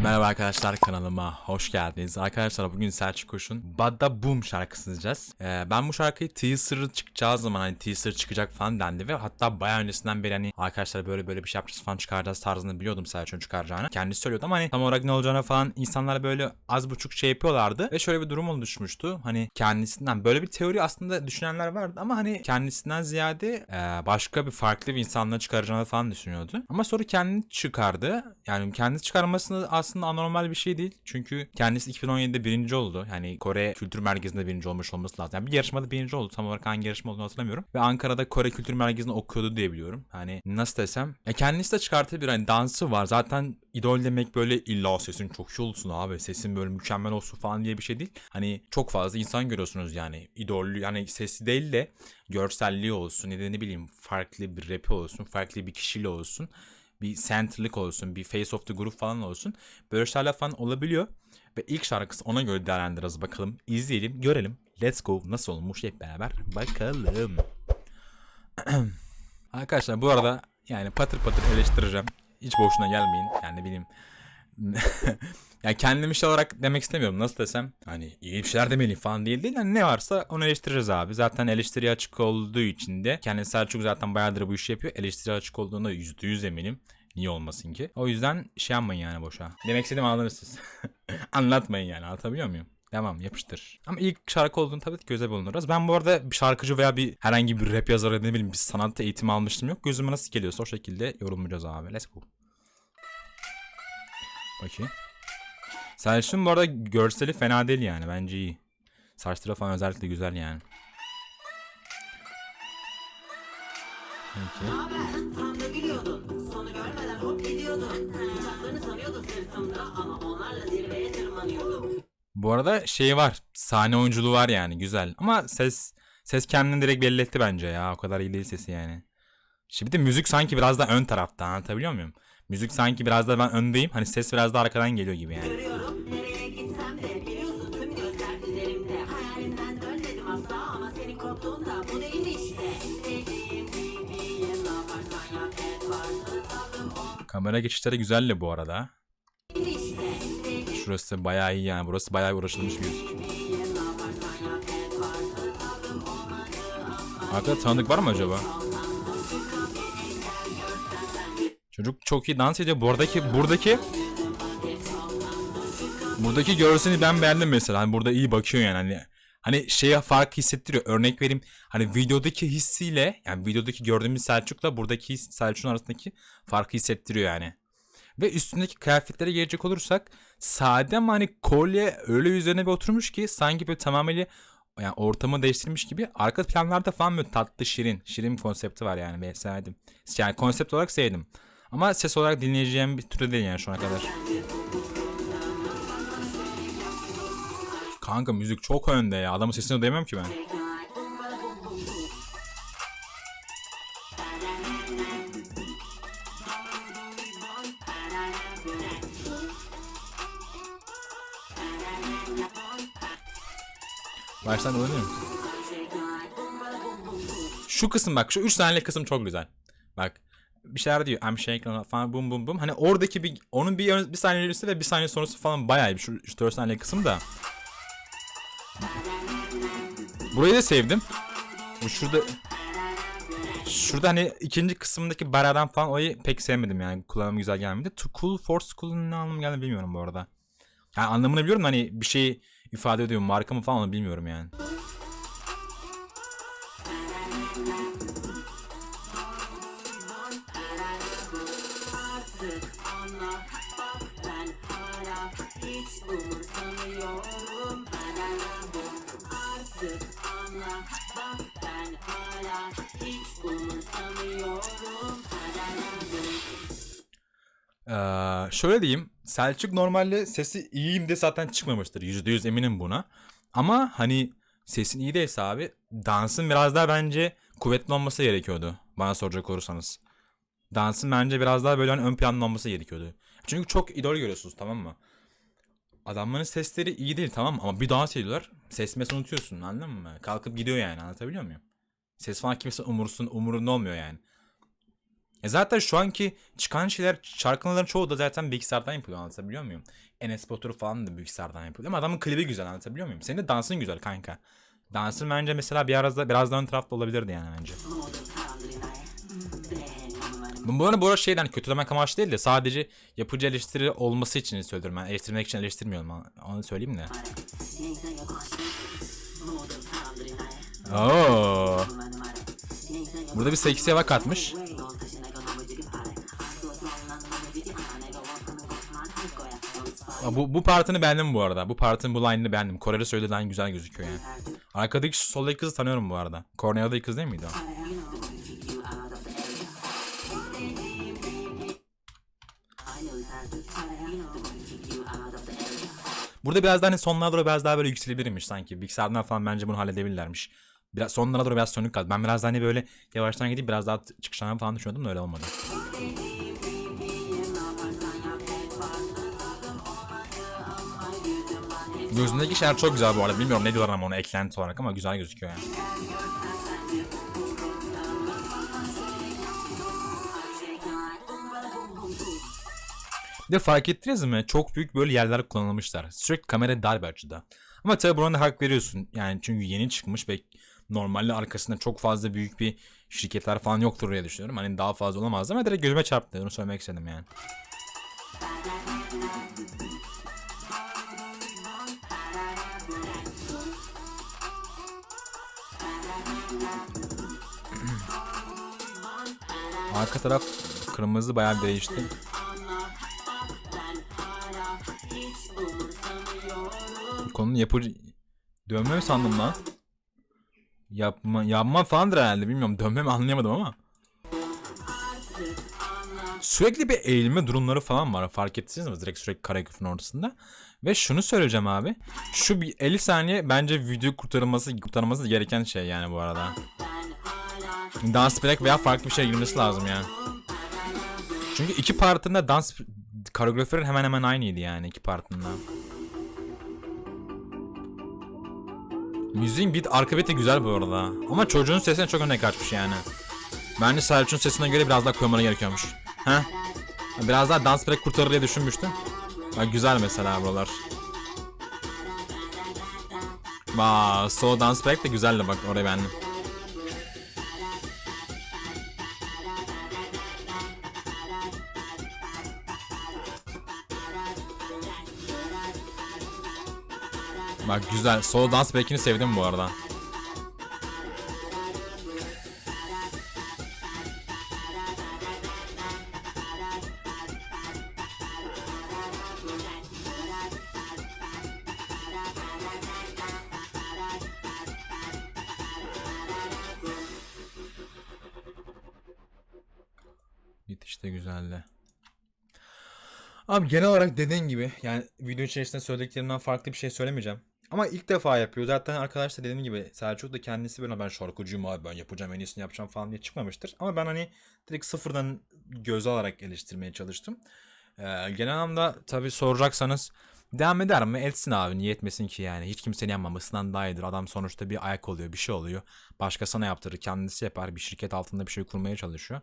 Merhaba arkadaşlar, kanalıma hoş geldiniz. Arkadaşlar bugün Selçuk Koç'un Bada Boom şarkısını dinleyeceğiz. Ben bu şarkıyı teaser'ı çıkacağı zaman hani teaser çıkacak falan dendi ve hatta bayağı öncesinden beri hani arkadaşlar böyle bir şey yapacağız falan çıkaracağız tarzını biliyordum Selçuk'un çıkaracağını. Kendisi söylüyordu ama hani tam olarak ne olacağına falan insanlar böyle az buçuk şey yapıyorlardı ve şöyle bir durum oluşmuştu. Hani kendisinden böyle bir teori aslında düşünenler vardı ama hani kendisinden ziyade başka bir farklı bir insanla çıkaracağını falan düşünüyordu. Ama sonra kendini çıkardı. Yani kendisi çıkarmasını aslında anormal bir şey değil. Çünkü kendisi 2017'de birinci oldu. Yani Kore Kültür Merkezi'nde birinci olmuş olması lazım. Yani bir yarışmada birinci oldu. Tam olarak hangi yarışma olduğunu hatırlamıyorum. Ve Ankara'da Kore Kültür Merkezi'nde okuyordu diye biliyorum. Hani nasıl desem. Kendisi de çıkartabilir. Hani dansı var. Zaten idol demek böyle illa sesin çok iyi olsun abi. Sesin böyle mükemmel olsun falan diye bir şey değil. Hani çok fazla insan görüyorsunuz yani. İdol yani sesi değil de görselliği olsun. Ne bileyim farklı bir rapi olsun. Farklı bir kişiliği olsun. Bir center'lık olsun, bir face of the group falan olsun. Böyle şeyler falan olabiliyor. Ve ilk şarkısı ona göre değerlendiririz bakalım. İzleyelim, görelim. Let's go. Nasıl olmuş hep beraber bakalım. Arkadaşlar bu arada yani patır patır eleştireceğim. Hiç boşuna gelmeyin. Yani ne bileyim. Yani kendim iş olarak demek istemiyorum. Nasıl desem hani iyi bir şeyler demeliyim falan değil. Yani ne varsa onu eleştiririz abi. Zaten eleştiriye açık olduğu için de kendisi Selçuk zaten bayağıdır bu işi yapıyor. Eleştiriye açık olduğuna %100 eminim. Niye olmasın ki? O yüzden şey yapmayın yani boşa. Demek istediğimi anladınız siz. Anlatmayın yani, anlatabiliyor muyum? Tamam, yapıştır. Ama ilk şarkı olduğunu tabii ki göze bulundururuz. Ben bu arada bir şarkıcı veya bir herhangi bir rap yazarı ne bileyim bir sanat eğitimi almıştım yok. Gözüme nasıl geliyorsa o şekilde yorumlayacağız abi. Let's go. Bakayım. Selçuk'un bu arada görseli fena değil yani. Bence iyi. Saçları falan özellikle güzel yani. Peki. Bu arada şey var. Sahne oyunculuğu var yani. Güzel. Ama ses kendini direkt belli etti bence ya. O kadar iyi değil sesi yani. Şimdi bir de müzik sanki biraz da ön tarafta. Anlatabiliyor muyum? Müzik sanki biraz da ben öndeyim. Hani ses biraz da arkadan geliyor gibi yani. Kamera geçişleri güzeldi bu arada. Şurası bayağı iyi yani. Burası bayağı uğraşılmış bir müzik. Arkada tanıdık var mı acaba? Çocuk çok iyi dans ediyor. Buradaki görseni ben beğendim mesela. Hani burada iyi bakıyor yani. Hani şeye fark hissettiriyor. Örnek vereyim. Hani videodaki hissiyle yani videodaki gördüğümüz Selçuk'la buradaki Selçuk'un arasındaki farkı hissettiriyor yani. Ve üstündeki kıyafetlere gelecek olursak sade ama hani kolye öyle üzerine bir oturmuş ki sanki böyle tamamıyla yani ortamı değiştirmiş gibi. Arka planlarda falan böyle tatlı şirin bir konsepti var yani. Ben sevdim. Yani konsept olarak sevdim. Ama ses olarak dinleyeceğim bir türde değil yani şu ana kadar. Kanka müzik çok önde ya. Adamın sesini duyamıyorum ki ben. Baştan öğreniyor musun? Şu kısım bak. Şu 3 saniyelik kısım çok güzel. Bak. Bir şeyler diyor. I'm shaking falan bum bum bum. Hani oradaki onun bir saniye öncesi ve bir saniye sonrası falan bayağı iyi. Şu 4 saniyelik kısım da. Burayı da sevdim. Şurada hani ikinci kısımdaki baradan falan orayı pek sevmedim yani. Kulağıma güzel gelmedi. Too cool for school'un ne anlamı geldiğini bilmiyorum bu arada. Yani anlamını biliyorum da hani bir şey ifade ediyor. Marka mı falan onu bilmiyorum yani. Şöyle diyeyim. Selçuk normalde sesi iyiyim de zaten çıkmamıştır. %100 eminim buna. Ama hani sesin iyi değilse abi dansın biraz daha bence kuvvetli olması gerekiyordu. Bana soracak olursanız. Dansın bence biraz daha böyle hani ön planda olması gerekiyordu. Çünkü çok idol görüyorsunuz, tamam mı? Adamların sesleri iyi değil, tamam mı? Ama bir dans ediyorlar. Ses mes unutuyorsun, anladın mı? Kalkıp gidiyor yani, anlatabiliyor muyum? Ses falan kimse umurunda olmuyor yani. Zaten şu anki çıkan şeyler, şarkıların çoğu da zaten bilgisayardan yapılıyor, anlatabiliyor muyum? Enes Batur falan da bilgisayardan yapılıyor ama adamın klibi güzel, anlatabiliyor muyum? Senin de dansın güzel kanka. Dansın bence mesela biraz daha ön tarafta olabilirdi yani bence. Bu arada şeyden kötülemek amaçlı değil de sadece yapıcı eleştiri olması için söylüyorum. Ben eleştirmek için eleştirmiyorum, onu söyleyeyim de. Oo. Burada bir seksi hava katmış. Bu partını beğendim bu arada. Bu partın bu line'ını beğendim. Koreli söylediğinden güzel gözüküyor yani. Arkadaki soldaki kızı tanıyorum bu arada. Kornea'daki kız değil miydi o? Burada biraz daha hani sonlara doğru biraz daha böyle yükselebilirmiş sanki. Bilgisayardan falan bence bunu halledebilirlermiş. Biraz sonlara doğru biraz sönük kaldı. Ben biraz daha hani böyle yavaştan gidip biraz daha çıkışlarına falan düşünüyordum da öyle olmadı. Gözündeki şeyler çok güzel bu arada. Bilmiyorum ne diyorlar ama ona eklenti olarak ama güzel gözüküyor yani. Bir de fark ettiniz mi? Çok büyük böyle yerler kullanılmışlar. Sürekli kamera dar bir açıda. Ama tabii buna da hak veriyorsun. Yani çünkü yeni çıkmış ve normalde arkasında çok fazla büyük bir şirketler falan yoktur diye düşünüyorum. Hani daha fazla olamaz ama direkt gözüme çarptı. Onu söylemek istedim yani. Arka taraf kırmızı bayağı bir değişti. Konunun dönme mi sandım lan? Yapma falandır herhalde, bilmiyorum, dönme mi anlayamadım ama. Sürekli bir eğilme durumları falan var, fark ettiniz mi? Direkt sürekli kare küfün ortasında. Ve şunu söyleyeceğim abi. Şu bir 50 saniye bence video kurtarılması gereken şey yani bu arada. Dans break veya farklı bir şey girmesi lazım yani. Çünkü iki partında dans koreografileri hemen hemen aynıydı yani iki partında. Müziğin arka beat'i güzel bu arada. Ama çocuğun sesine çok öne kaçmış yani. Bence Selçuk'un sesine göre biraz daha koymaları gerekiyormuş. Heh. Biraz daha dans break kurtarır diye düşünmüştüm. Bak güzel mesela buralar. Solo dance break de güzeldi, bak orayı beğendim. Bak güzel. Solo dance break'ini sevdim bu arada. Bitiş de güzeldi. Abi genel olarak dediğin gibi yani video içerisinde söylediklerimden farklı bir şey söylemeyeceğim. Ama ilk defa yapıyor. Zaten arkadaşlar dediğim gibi Selçuk da kendisi böyle ben şarkıcıyım abi, ben yapacağım, en iyisini yapacağım falan diye çıkmamıştır. Ama ben hani direkt sıfırdan göz alarak eleştirmeye çalıştım. Genel anlamda tabii soracaksanız devam eder mi? Etsin abi, niye etmesin ki yani. Hiç kimsenin yapmamasından daha iyidir. Adam sonuçta bir ayak oluyor, bir şey oluyor. Başkasına yaptırır, kendisi yapar. Bir şirket altında bir şey kurmaya çalışıyor.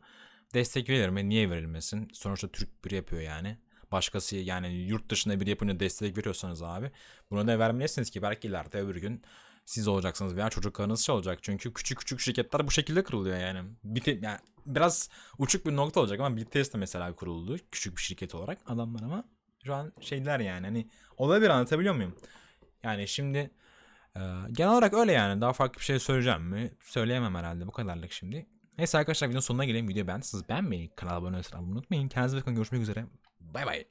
Destek verilir mi? Niye verilmesin? Sonuçta Türk biri yapıyor yani. Başkası yani yurt dışında biri yapınca destek veriyorsanız abi buna da vermelisiniz ki belki ileride öbür gün siz olacaksınız veya çocuklarınız şey olacak. Çünkü küçük küçük şirketler bu şekilde kuruluyor yani. Yani biraz uçuk bir nokta olacak ama BTS de mesela kuruldu küçük bir şirket olarak adamlar ama şu an şeyler yani hani olabilir, anlatabiliyor muyum? Yani şimdi genel olarak öyle yani, daha farklı bir şey söyleyeceğim mi? Söyleyemem herhalde, bu kadarlık şimdi. Neyse arkadaşlar videonun sonuna gelelim. Videoyu beğendiyseniz beğenmeyi, kanala abone olmayı unutmayın. Kendinize bakın, görüşmek üzere. Bay bay.